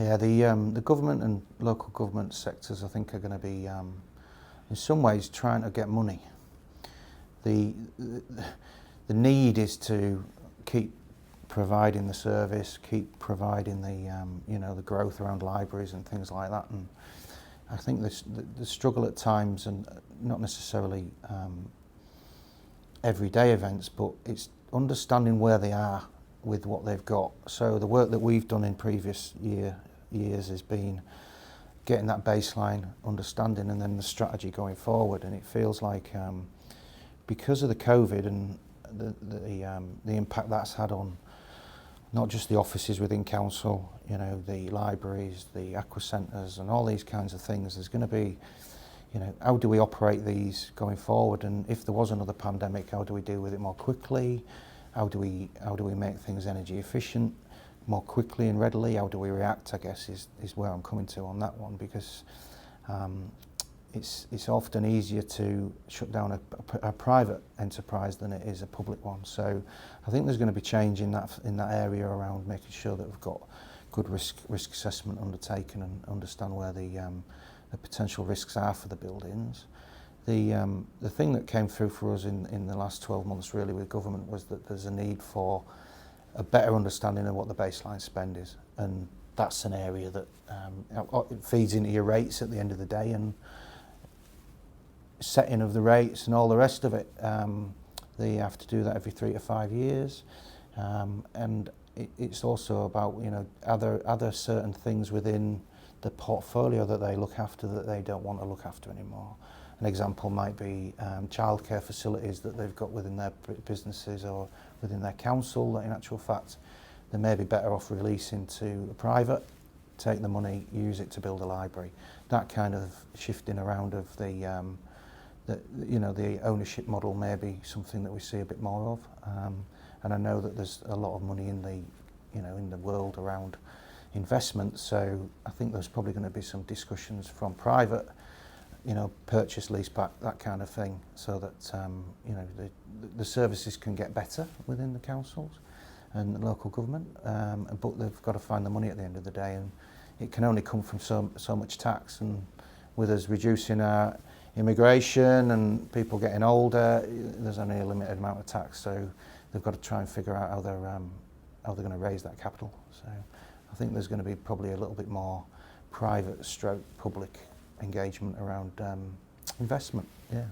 Yeah, the government and local government sectors, I think, are going to be, in some ways, trying to get money. The the need is to keep providing the service, keep providing the the growth around libraries and things like that. And I think the struggle at times, and not necessarily everyday events, but it's understanding where they are with what they've got. So the work that we've done in previous years has been getting that baseline understanding and then the strategy going forward. And it feels like because of the COVID and the impact that's had on not just the offices within council, the libraries, the aqua centres and all these kinds of things, there's going to be, how do we operate these going forward? And if there was another pandemic, how do we deal with it more quickly? How do we make things energy efficient more quickly and readily? How do we react, I guess, is where I'm coming to on that one, because it's often easier to shut down a private enterprise than it is a public one. So I think there's going to be change in that area around making sure that we've got good risk assessment undertaken and understand where the potential risks are for the buildings. The thing that came through for us in the last 12 months really with government was that there's a need for a better understanding of what the baseline spend is, and that's an area that it feeds into your rates at the end of the day, and setting of the rates and all the rest of it. They have to do that every 3 to 5 years, and it's also about are there certain things within the portfolio that they look after that they don't want to look after anymore. An example might be childcare facilities that they've got within their businesses or within their council that in actual fact they may be better off releasing to a private, take the money, use it to build a library. That kind of shifting around of the ownership model may be something that we see a bit more of. And I know that there's a lot of money in the world around investment, so I think there's probably going to be some discussions from private, purchase, lease back, that kind of thing, so that the services can get better within the councils and the local government, but they've got to find the money at the end of the day, and it can only come from so much tax. And with us reducing our immigration and people getting older, there's only a limited amount of tax, so they've got to try and figure out how they're going to raise that capital. So I think there's going to be probably a little bit more private stroke public engagement around investment. Yeah.